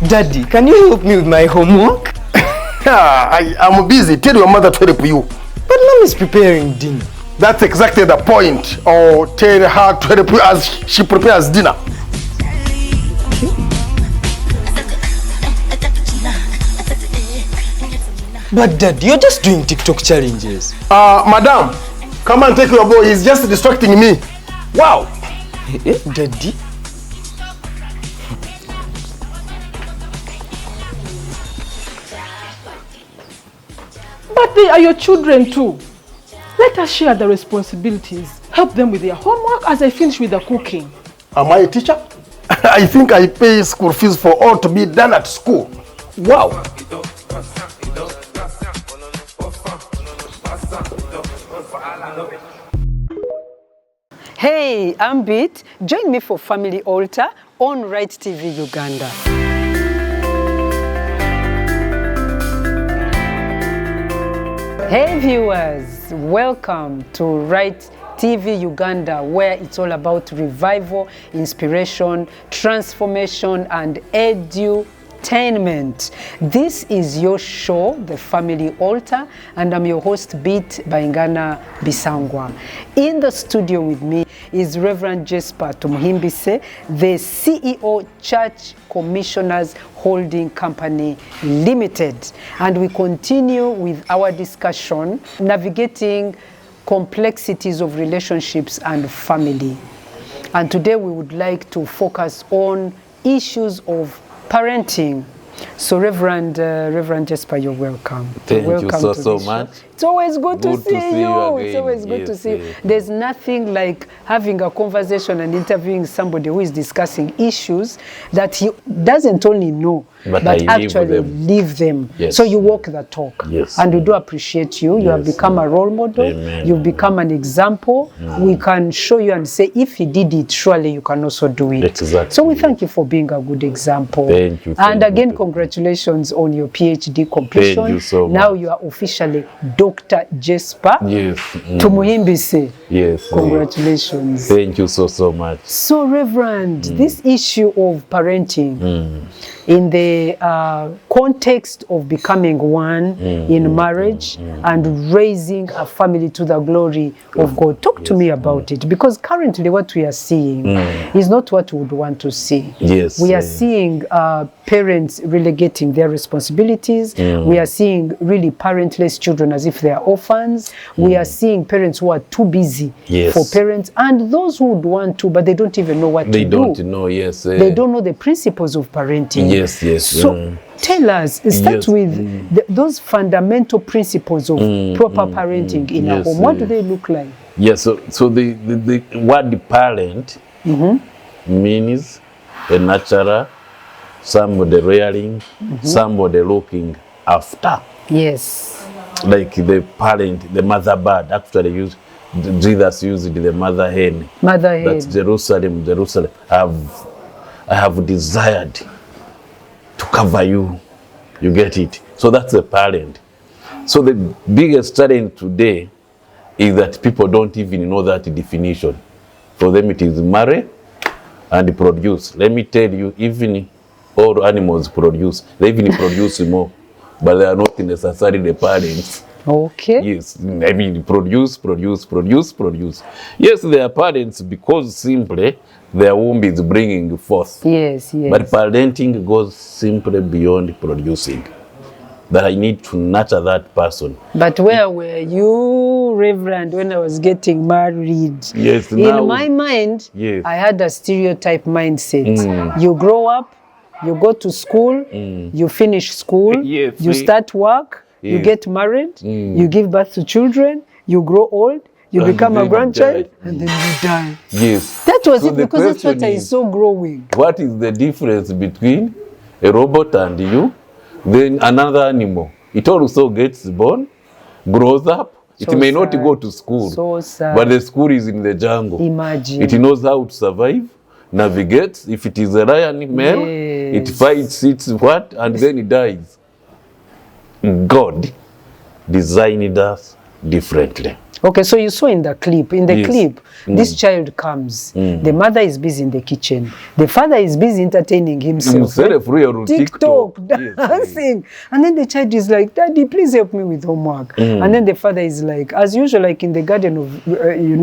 Daddy, can you help me with my homework? I'm busy. Tell your mother to help you. But Mom is preparing dinner. That's exactly the point. Or tell her to help you as she prepares dinner. But Daddy, you're just doing TikTok challenges. Madam, come and take your boy. He's just distracting me. Wow. Daddy? But they are your children too. Let us share the responsibilities. Help them with their homework as I finish with the cooking. Am I a teacher? I think I pay school fees for all to be done at school. Wow. Hey, I'm Beat. Join me for Family Altar on Rite TV Uganda. Hey viewers, welcome to Rite TV Uganda, where it's all about revival, inspiration, transformation, and edutainment. This is your show, The Family Altar, and I'm your host, Beat Baingana Bisangwa. In the studio with me is Reverend Jesper Tumuhimbise, the CEO, Church Commissioners Holding Company Limited. And we continue with our discussion, navigating complexities of relationships and family. And today we would like to focus on issues of parenting. So Reverend Jesper, you're welcome. Thank welcome you so much. It's always good to see you. It's again. always good to see you. Yes. There's nothing like having a conversation and interviewing somebody who is discussing issues that he doesn't only know, but actually live them. Yes. So you walk the talk. Yes. And we do appreciate you. You have become a role model. Amen. You've become an example. We can show you and say, if he did it, surely you can also do it. Exactly. So we thank you for being a good example. Thank you. And again, congratulations on your PhD completion. Thank you so much. Now you are officially Dr. Jesper Yes. Tumuhimbise. Yes. Congratulations. Thank you so much. So, Reverend, this issue of parenting in the context of becoming one in marriage and raising a family to the glory of God. Talk to me about it, because currently what we are seeing is not what we would want to see. Yes. We are seeing parents relegating their responsibilities. We are seeing really parentless children as if they are orphans. We are seeing parents who are too busy for parents, and those who would want to, but they don't even know what to do. They don't know, yes. They don't know the principles of parenting. Yes, yes. So tell us, start with those fundamental principles of proper parenting in a home. What do they look like? Yes, so the word parent means a nurturer, somebody rearing, somebody looking after. Yes. Like the parent, the mother bird, actually Jesus used the mother hen. Mother hen. That's Jerusalem. I have desired to cover you. You get it? So that's the parent. So the biggest challenge today is that people don't even know that definition. For them it is marry and produce. Let me tell you, even all animals produce. They even produce more, but they are not necessarily the parents. Okay. Yes, I mean produce. Yes, they are parents because simply their womb is bringing forth. Yes. But parenting goes simply beyond producing. That I need to nurture that person. But where were you, Reverend, when I was getting married? Yes. In my mind, I had a stereotype mindset. You grow up, you go to school, you finish school, you start work, you get married, you give birth to children, you grow old, you become a grandchild, and then you die. Yes. That was it, because that's what I saw growing. What is the difference between a robot and you? Then another animal. It also gets born, grows up. It may not go to school, but the school is in the jungle. Imagine. It knows how to survive, navigate. If it is a lion male, it fights, and then it dies. God designed us differently. Okay, so you saw in the clip. In the Yes. clip, this child comes. The mother is busy in the kitchen. The father is busy entertaining himself. Himself, real TikTok, Yes, dancing. And then the child is like, Daddy, please help me with homework. And then the father is like, as usual, like in the Garden of, in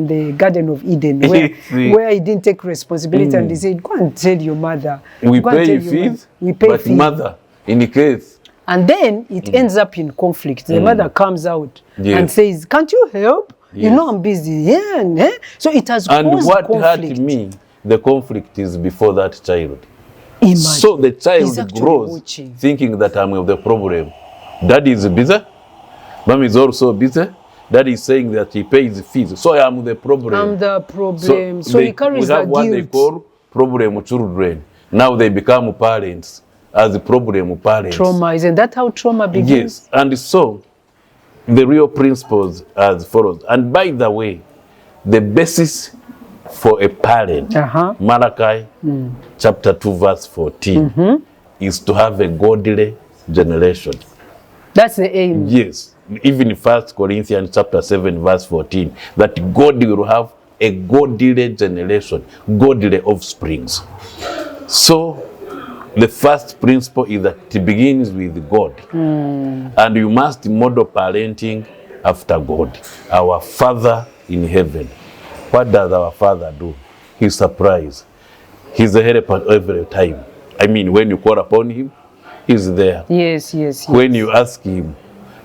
the Garden of Eden, where he didn't take responsibility and he said, go and tell your mother. We Go and pay tell your fees, mother. We pay but fees. mother, in the case, And then it ends up in conflict. The mother comes out Yes. and says, can't you help? You Yes. know I'm busy. Yeah. So it has and caused what conflict. hurt me, the conflict is before that child. Imagine. So the He's child actually grows watching. thinking that I'm the problem. Daddy is busy. Mom is also busy. Daddy is saying that he pays fees. So I'm the problem. I'm the problem. So he carries we have the what guilt. they call problem children. Now they become parents as the problem parents. Trauma. Isn't that how trauma begins? Yes, and so the real principles as follows. And by the way, the basis for a parent, Malachi chapter 2 verse 14, is to have a godly generation. That's the aim. Yes, even in 1 Corinthians chapter 7 verse 14, that God will have a godly generation, godly offsprings. So the first principle is that it begins with God. And you must model parenting after God, our Father in heaven. What does our Father do? He surprises. He's a helper every time. I mean, when you call upon him, he's there. Yes. When you ask him,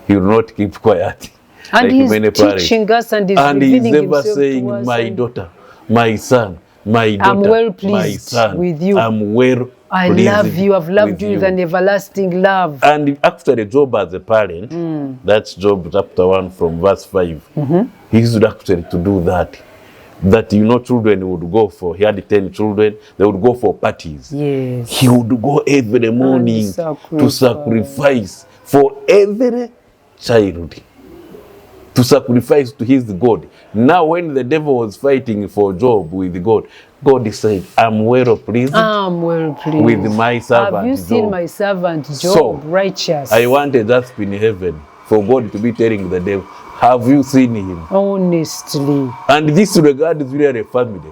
he will not keep quiet. And like he's many parents. teaching us and he's And he's revealing never himself saying, to us. my and daughter, my son, my daughter, I'm well my pleased son, with you. I'm well I pleased love you. I've loved you with an everlasting love. And actually, Job as a parent, that's Job chapter 1 from verse 5, he used actually to do that. That, children would go for, he had 10 children, they would go for parties. Yes. He would go every morning to sacrifice for every child. To sacrifice to his God. Now when the devil was fighting for Job with God, God said, I'm well pleased with my servant Have you seen Job. my servant Job, So, righteous? I wanted that in heaven for God to be telling the devil, have you seen him? Honestly. And this regard is really a family.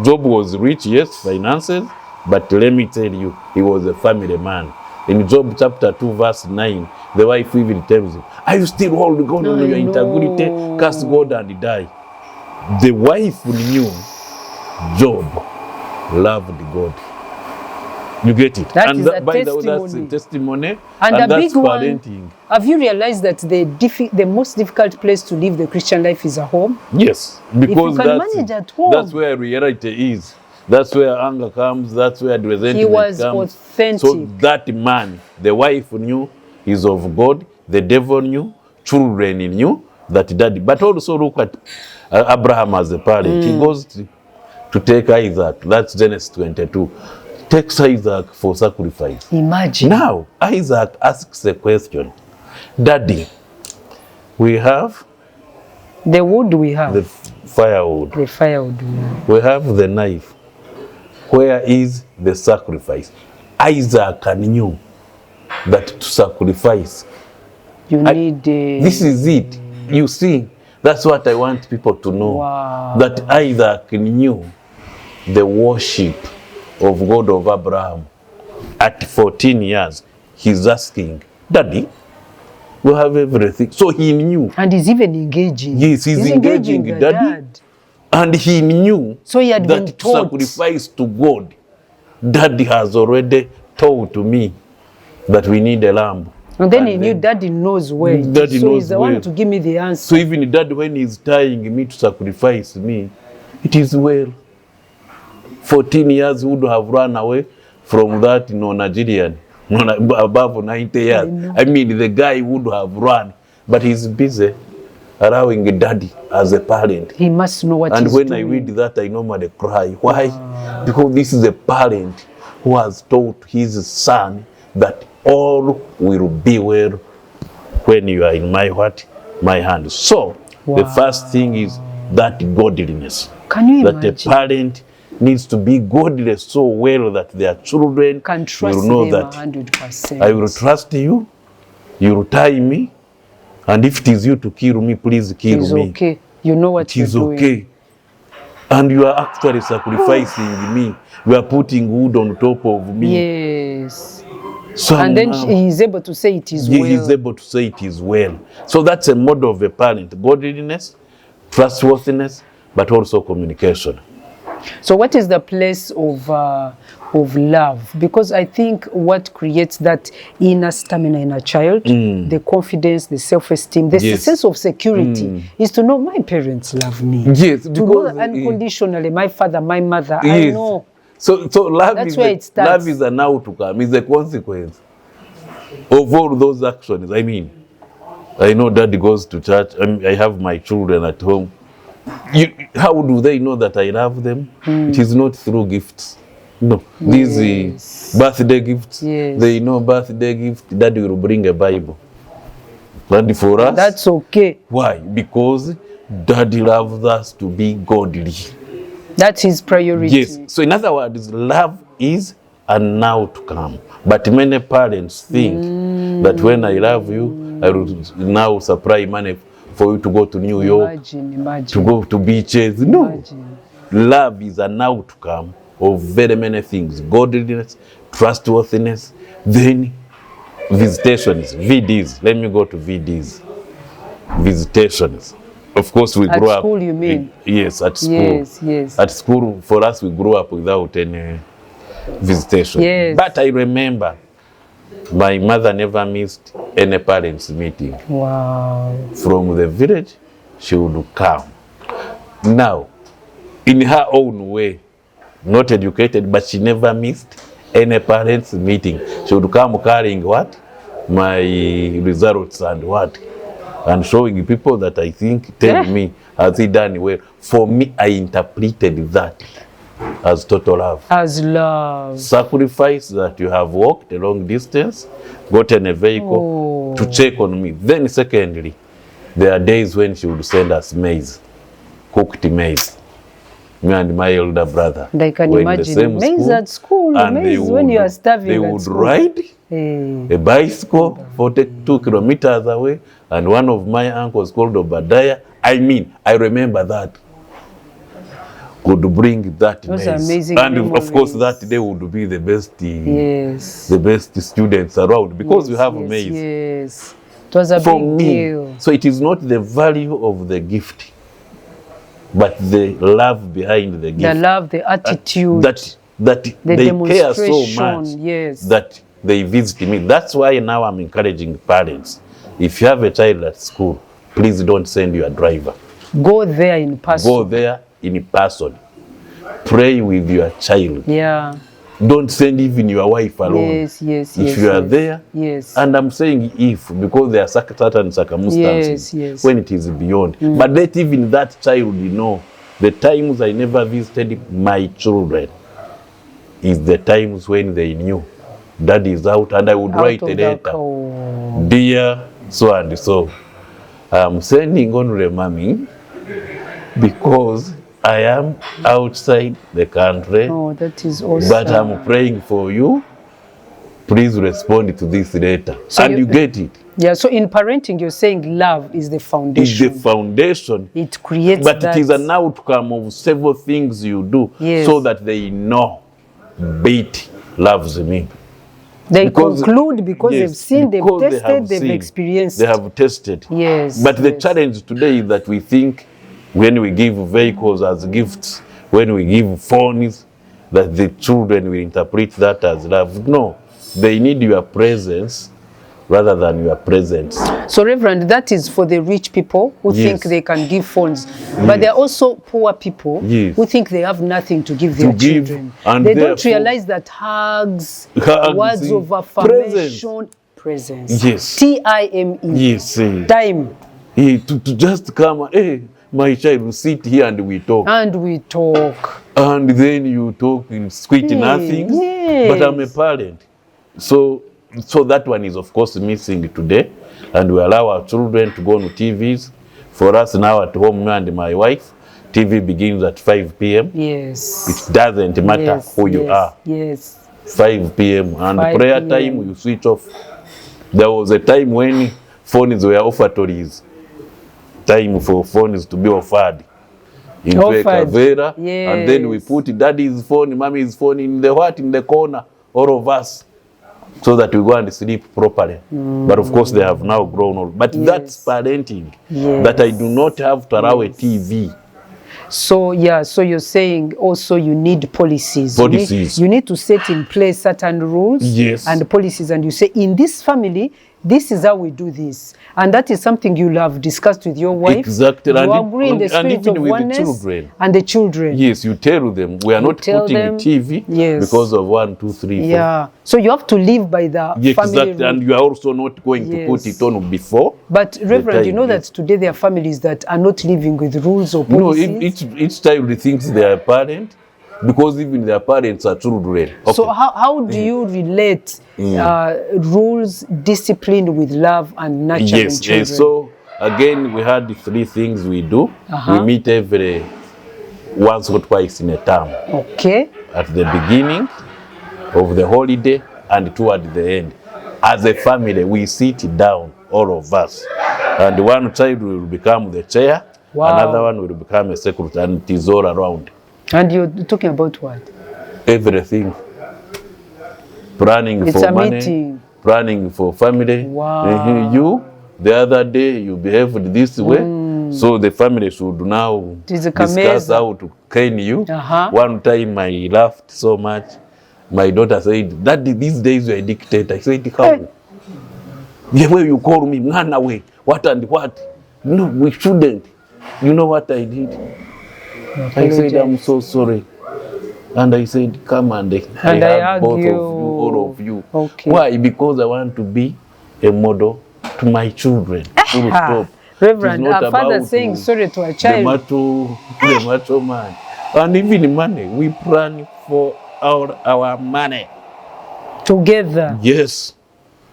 Job was rich, yes, finances, but let me tell you, he was a family man. In Job chapter 2 verse 9, the wife even tells him, are you still holding God on your integrity? Curse God and die. The wife knew Job loved God. You get it? That is a by the way, testimony. that's a testimony. And a that's big one. parenting. Have you realized that the most difficult place to live the Christian life is a home? Yes, because If you can manage at home. that's where reality is. That's where anger comes. That's where the resentment He was comes. authentic. So that man, the wife knew he's of God. The devil knew. Children knew that daddy. But also look at Abraham as a parent. He goes to take Isaac. That's Genesis 22. Takes Isaac for sacrifice. Imagine. Now, Isaac asks a question. Daddy, we have the wood we have. the firewood. The firewood we have. We have the knife. Where is the sacrifice? Isaac knew that to sacrifice, You need this is it. You see, that's what I want people to know. Wow. That Isaac knew the worship of God of Abraham. At 14 years, he's asking, Daddy, we have everything. So he knew. And he's even engaging. Yes, he's engaging the Daddy. dad. And he knew So he had been that to taught. sacrifice to God, Daddy has already told to me that we need a lamb. And then he knew Daddy knows where. Daddy so knows he's the where. one to give me the answer. So even Daddy, when he's tying me to sacrifice me, it is well. 14 years would have run away from that Nigerian, above 90 years. I mean, the guy would have run, but he's busy allowing Daddy as a parent. He must know what And he's when doing. I read that, I normally cry. Why? Because this is a parent who has taught his son that all will be well when you are in my what? My hand. So, the first thing is that godliness. Can you that imagine? a parent needs to be godly so well that their children Can trust will know them that 100%. I will trust you, you will tie me, And if it is you to kill me, please kill It's me. okay. You know what It you're is doing. okay. And you are actually sacrificing me. You are putting wood on top of me. Yes. So And then now, he is able to say it is he well. is able to say it is well. So that's a model of a parent: godliness, trustworthiness, but also communication. So what is the place of love? Because I think what creates that inner stamina in a child, the confidence, the self-esteem, the Yes. sense of security is to know my parents love me. Yes, To know because unconditionally, my father, my mother, I yes. know. So love That's is where it starts. love is an outcome, is a consequence of all those actions. I mean, I know Daddy goes to church. I have my children at home. How do they know that I love them? It is not through gifts. No, these birthday gifts. Yes. They know birthday gift. Daddy will bring a Bible. And for us, That's okay. why? Because Daddy loves us to be godly. That's his priority. Yes. So in other words, love is an outcome. But many parents think that when I love you, I will now supply money for you to go to New York, Imagine. to go to beaches. No. Imagine. Love is an outcome of very many things: godliness, trustworthiness, then visitations, VDs. Let me go to VDs. Visitations. Of course, we At grew up. school, you mean? Yes, at school. Yes. At school, for us, we grew up without any visitation. Yes. But I remember my mother never missed any parents' meeting. Wow. From the village, she would come. Now, in her own way, not educated, but she never missed any parents' meeting. She would come carrying what? My results and what? And showing people that I think, tell me, has he done well? For me, I interpreted that as total love. As love. Sacrifice that you have walked a long distance, gotten a vehicle to check on me. Then secondly, there are days when she would send us maize, cooked maize. Me and my elder brother. And I can were in the imagine same maize at school, and maize when you are starving they at would school. ride Hey. a bicycle 42 kilometers away, and one of my uncles called Obadiah, I remember that, could bring that Those maize. amazing And of course memories. that day would be the best, Yes. the best students around, because you have maize. Yes. It was a For big me, deal. so it is not the value of the gift, but the love behind the gift. The love, the attitude. That the they care so demonstration, much yes. that they visit me. That's why now I'm encouraging parents. If you have a child at school, please don't send your driver. Go there in person. Go there in person. Pray with your child. Yeah. Don't send even your wife alone. Yes. If you are there, Yes. and I'm saying if, because there are certain circumstances Yes. when it is beyond. But let even that child know the times I never visited my children is the times when they knew Daddy is out, and I would write a letter. Dear so and so, I'm sending only mommy because I am outside the country. Oh, that is awesome. But I'm praying for you. Please respond to this letter. So and you get it. Yeah, so in parenting, you're saying love is the It's foundation. the foundation. It creates But that. it is an outcome of several things you do, Yes. so that they know Betty loves me. They Because- conclude because yes, they've seen, they've because they tested, have they've seen, experienced. They have tested. Yes. But the yes. challenge today is that we think when we give vehicles as gifts, when we give phones, that the children will interpret that as love. No, they need your presence rather than your presence. So, Reverend, that is for the rich people who Yes. think they can give phones. But there are also poor people Yes. who think they have nothing to give their give, children. and They don't therefore- realize that hugs, Hugs, words of affirmation, presence. Yes. TIME. Yes. Time. To just come, hey, my child, will sit here and we talk. And we talk. And then you talk in sweet nothings. yes. But I'm a parent. So that one is of course missing today. And we allow our children to go on TVs. For us now at home, me and my wife, TV begins at 5 p.m. Yes. It doesn't matter Yes, who you yes, are. Yes. 5 p.m. and 5 prayer p.m. time, you switch off. There was a time when phones were offertories. Time for phones to be offered into a Offered. kavera, Yes. and then we put daddy's phone, mommy's phone in the what? In the corner, all of us, so that we go and sleep properly. But of course, they have now grown old. But that's parenting. Yes. That I do not have to allow a TV. So yeah, so you're saying also you need policies. Policies. You need to set in place certain rules Yes. and policies, and you say in this family, this is how we do this, and that is something you'll have discussed with your wife. Exactly. You And agree in the and spirit even of with the oneness children. and the children. Yes, you tell them we are not tell putting them, TV yes. because of 1, 2, 3, 4. Yeah. So you have to live by the Yeah, family exactly. rule. And you are also not going to put Yes. it on before. But Reverend, you time, know that yes. today there are families that are not living with rules or No, policies. each child thinks they are a parent because even their parents are children. Okay. So how do you relate rules, discipline with love and nurturing Yes, children? so again, we had the 3 things we do. We meet every once or twice in a term. Okay. At the beginning of the holiday and toward the end. As a family, we sit down, all of us. And one child will become the chair, Wow. another one will become a secretary, and it is all around. And you're talking about what? Everything. Planning It's for a money, meeting. planning for family. Wow. You, the other day, you behaved this way, so the family should now It is a discuss kameza. how to cane you. Uh-huh. One time I laughed so much. My daughter said, Daddy, these days you're a dictator. I said, how? Hey. The way you call me, man away, what and what? No, we shouldn't. You know what I did? I said, I'm so sorry. And I said, come and I hug both of you, all of you. Okay. Why? Because I want to be a model to my children. Full stop. Reverend, It is not our father about saying sorry to a the child. macho man. And even money, we plan for our money. Together. Yes.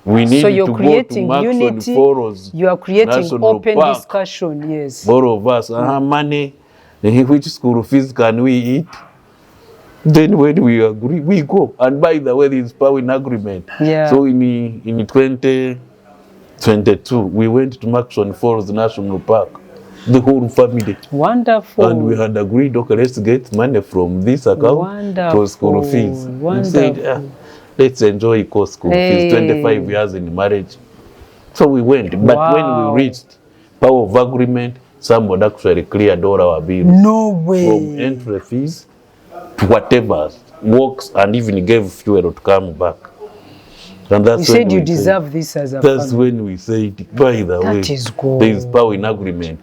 We need So you're to go to creating Maxon unity, Forest, you are creating National open Park. discussion, yes. All of us, money, which school fees can we eat? Then when we agree, we go. And by the way, there is power in agreement. Yeah. So in 2022, we went to Maxon Forest National Park, the whole family. Wonderful. And we had agreed, okay, let's get money from this account for school fees. We said, let's enjoy school fees, 25 years in marriage. So we went. But when we reached power of agreement, somebody actually cleared all our bills. No way. From entry fees to whatever works, and even gave fuel to come back. And that's You when said you we deserve this as a That's family. when we said, by the way, That is good. there is power in agreement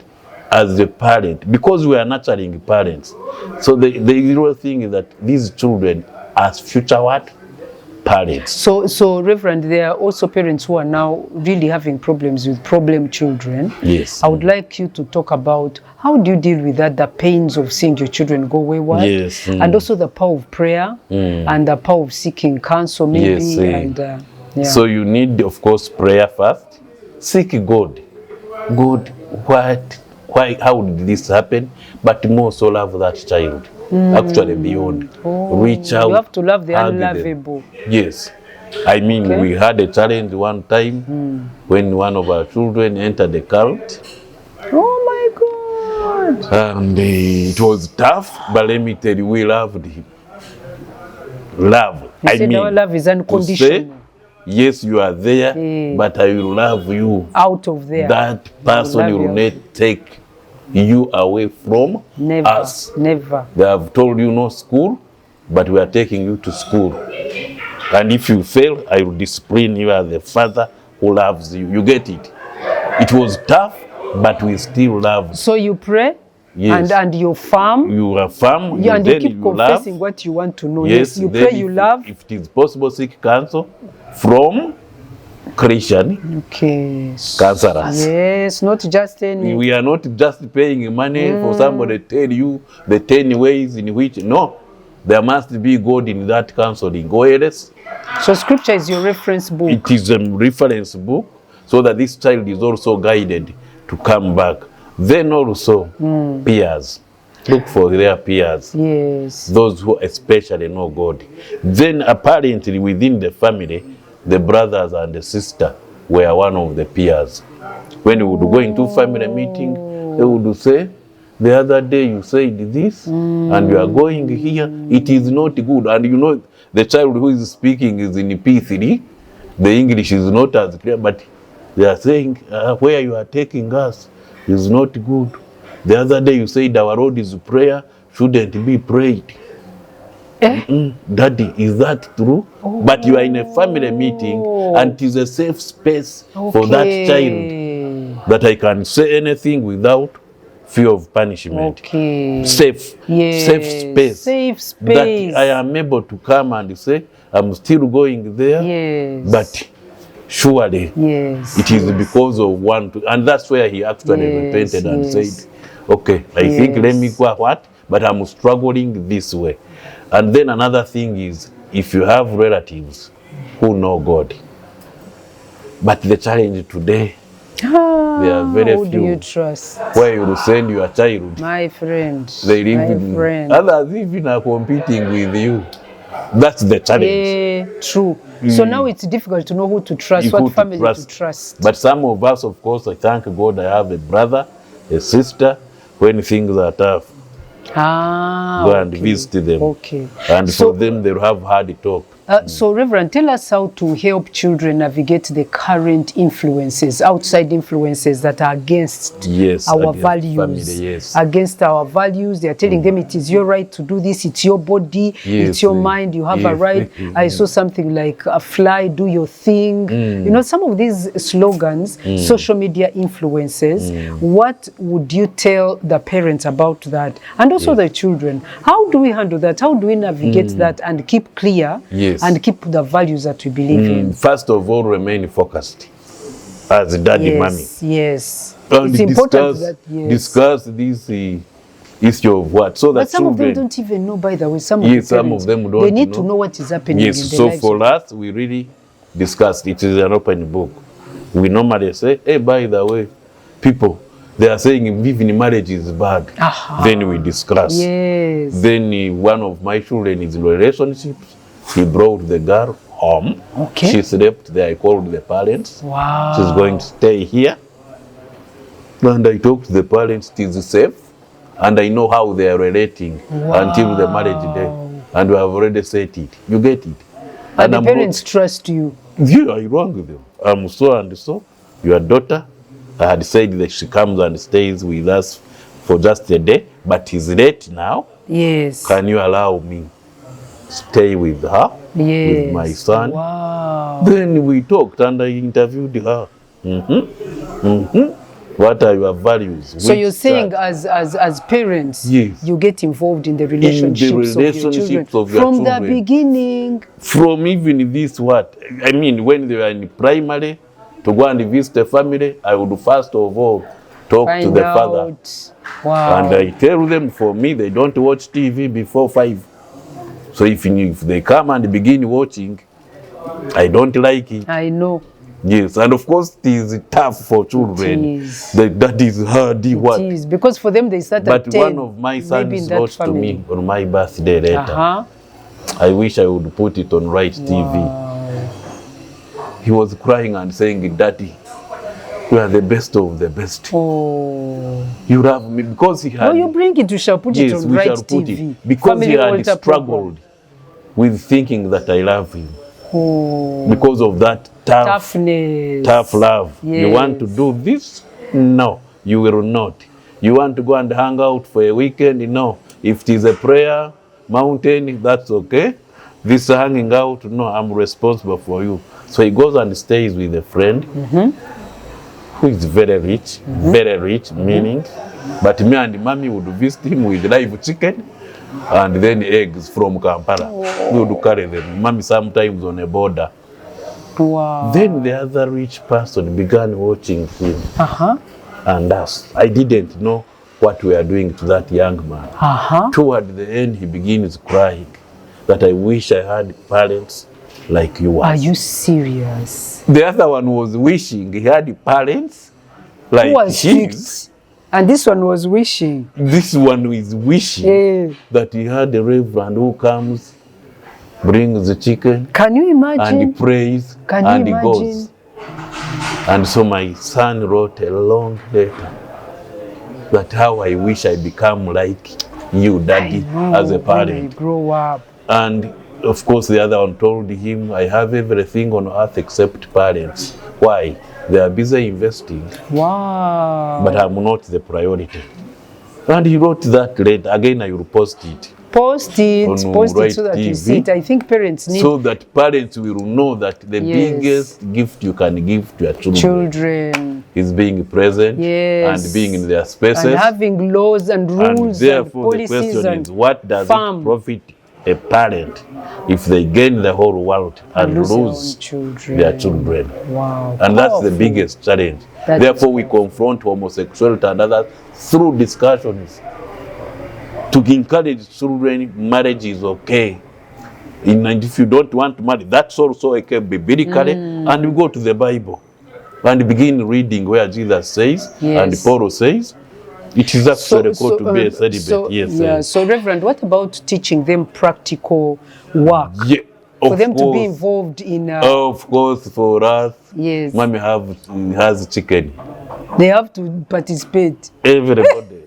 as a parent, because we are nurturing parents. So the real thing is that these children as future what? Parents. So Reverend, there are also parents who are now really having problems with problem children. Yes. I would like you to talk about how do you deal with that, the pains of seeing your children go wayward, Yes. and also the power of prayer and the power of seeking counsel, maybe. Yes, And yeah. So you need, of course, prayer first. Seek God. God, why, how did this happen? But more so love that child. Actually beyond. Reach out. You have to love the hug them. unlovable. Yes. I mean, Okay. we had a challenge one time when one of our children entered the cult. Oh my God. And it was tough, but let me tell you, we loved him. Love. You said our love is to say, unconditional. yes, you are there, but I will love you. Out of there. That person love will you. not take you away from Never. us. Never. They have told you no school, but we are taking you to school. And if you fail, I will discipline you as the father who loves you. You get it? It was tough, but we still love. So you pray, Yes. and you farm, You are firm, and you then keep you confessing love. what you want to know. Yes, You then pray, you love. If it is possible, seek counsel from Christian Okay. counselors. Yes, not just any. We are not just paying money for somebody to tell you the 10 ways in which, no, there must be God in that counseling. Go else. So scripture is your reference book. It is a reference book so that this child is also guided to come back. Then also peers. Look for their peers. Yes. Those who especially know God. Then apparently within the family, the brothers and the sister were one of the peers. When we would go into family meeting, they would say, the other day you said this, and you are going here, it is not good. And you know, the child who is speaking is in P3, the English is not as clear, but they are saying, where you are taking us is not good. The other day you said our Lord's Prayer shouldn't be prayed. Daddy, is that true? But you are in a family meeting, and it is a safe space for that child, that I can say anything without fear of punishment. Safe, safe space. Safe space. That I am able to come and say, I'm still going there, but surely it is because of one, and that's where he actually repented and said, okay, I think let me go what, but I'm struggling this way. And then another thing is, if you have relatives who know God, but the challenge today, there are very who few. do you trust? Where you will send your child, My friend. they live in, others even are competing with you. That's the challenge. Yeah, true. So now it's difficult to know who to trust, Who what to family trust. to trust. But some of us, of course, I thank God I have a brother, a sister, when things are tough. Go and visit them. And So- for them, they'll have hard talk. So, Reverend, tell us how to help children navigate the current influences, outside influences that are against our against values. family, Against our values. They are telling them it is your right to do this, it's your body, it's your mind, you have a right. I saw something like fly, do your thing. You know, some of these slogans, social media influences, what would you tell the parents about that? And also the children. How do we handle that? How do we navigate that and keep clear? And keep the values that we believe in. First of all, remain focused as daddy, mommy. Yes. And It's important that, discuss this issue of what, so that but some children, of them don't even know, by the way. Some of the some parents, of them don't they need know. to know what is happening in Yes, their so lives. for us, we really discussed. It is an open book. We normally say, hey, by the way, people, they are saying even marriage is bad. Then we discuss. Then one of my children is in relationships. He brought the girl home. She slept there. I called the parents. She's going to stay here. And I talked to the parents. It is safe. And I know how they are relating until the marriage day. And we have already set it. You get it? And the parents trust you. Yeah, I wrong with them. I'm so and so. Your daughter, I had said that she comes and stays with us for just a day. But it's late now. Can you allow me stay with her, with my son? Then we talked and I interviewed her. What are your values? So you're saying as parents, you get involved in the relationships, of your children from the beginning. From even this what? I mean, when they were in primary, to go and visit the family, I would first of all talk to the father. And I tell them, for me, they don't watch TV before 5. So if they come and begin watching, I don't like it. I know. Yes, and of course it is tough for children. That is hard. It is, because for them they start at 10. But one of my sons wrote to me on my birthday later. I wish I would put it on Rite TV. He was crying and saying, Daddy, you are the best of the best. You love me, because he had... you bring it, we shall put it on Rite TV. Because he had struggled with thinking that I love him. Because of that toughness, tough love. You want to do this? No, you will not. You want to go and hang out for a weekend? No. If it is a prayer mountain, that's okay. This hanging out, no, I'm responsible for you. So he goes and stays with a friend who is very rich, meaning. But me and mommy would visit him with live chicken and then eggs from Kampala. We would carry them. Mommy sometimes on a border. Then the other rich person began watching him and us. I didn't know what we are doing to that young man. Toward the end, he begins crying that I wish I had parents like you was. Are you serious? The other one was wishing he had parents like who was his. And this one was wishing. This one is wishing that he had a reverend who comes, brings the chicken. Can you imagine? And he prays. Can and you he imagine? goes. And so my son wrote a long letter that how I wish I become like you, Daddy, as a When parent. I grow up. And of course, the other one told him, I have everything on earth except parents. Why? They are busy investing, Wow. but I'm not the priority. And he wrote that letter. Again, I will post it. Post it On so that Rite you see it. I think parents need So that parents will know that the Yes. biggest gift you can give to your children. is being present Yes. and being in their spaces. And having laws and And rules and therefore, the policies question and is, what does farm. it profit a parent if they gain the whole world and lose their own lose children. their children? Wow. And that's the Powerful. biggest challenge. That Therefore, is we confront homosexuality and others through discussions to encourage children. Marriage is okay. And if you don't want to marry, that's also okay biblically. And we go to the Bible and begin reading where Jesus says and Yes. Paul says it is actually called to be a celibate. So Reverend, what about teaching them practical work? Yeah, For of them to be course. involved in Of course, for us, yes, mommy has chicken. they have to participate. Everybody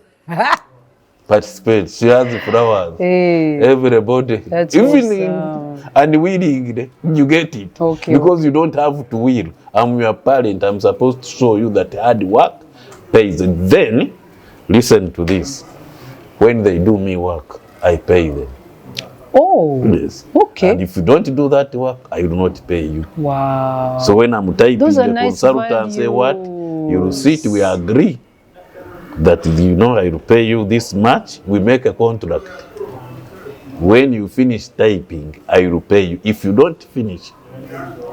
participate. She has flowers. Hey, Everybody, that's even awesome. unwilling, you get it. Okay, Because you don't have to will. I'm your parent. I'm supposed to show you that hard work pays. Then, listen to this. When they do me work, I pay them. Oh, Yes. okay. And if you don't do that work, I will not pay you. Wow. So when I'm typing, Those are the nice consultant say what? You will sit, we agree that I will pay you this much, we make a contract. When you finish typing, I will pay you. If you don't finish,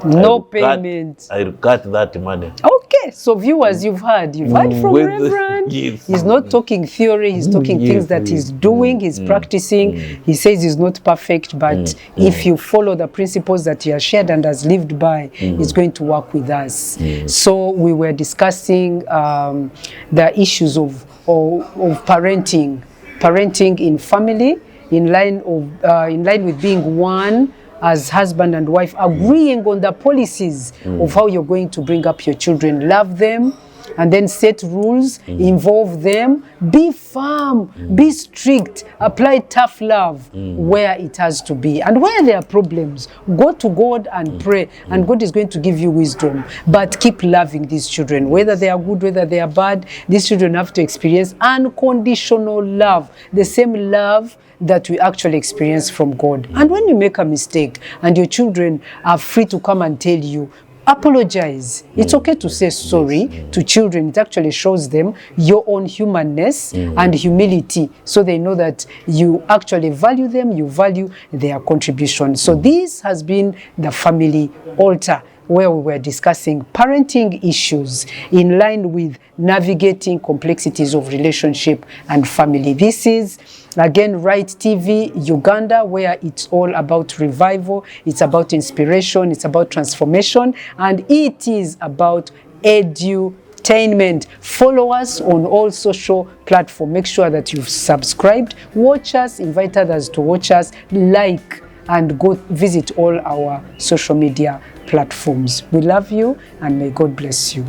No payment. I will cut that money. Okay, so viewers, you've heard from With- Reverend. Yes. He's not talking theory, he's talking Yes, things that he's yes. doing, he's practicing. He says he's not perfect, but if you follow the principles that he has shared and has lived by, he's going to work with us. So we were discussing the issues of parenting in family, in line with being one as husband and wife, agreeing on the policies of how you're going to bring up your children. Love them, and then set rules, involve them, be firm, be strict, apply tough love where it has to be. And where there are problems, go to God and pray, and God is going to give you wisdom. But keep loving these children, whether they are good, whether they are bad. These children have to experience unconditional love, the same love that we actually experience from God. And when you make a mistake and your children are free to come and tell you, apologize. It's okay to say sorry to children. It actually shows them your own humanness and humility, so they know that you actually value them, you value their contribution. So this has been the Family Altar, where we were discussing parenting issues in line with navigating complexities of relationship and family. This is, again, Rite TV Uganda, where it's all about revival, it's about inspiration, it's about transformation, and it is about edutainment. Follow us on all social platforms. Make sure that you've subscribed, watch us, invite others to watch us, like, and go visit all our social media platforms. We love you, and may God bless you.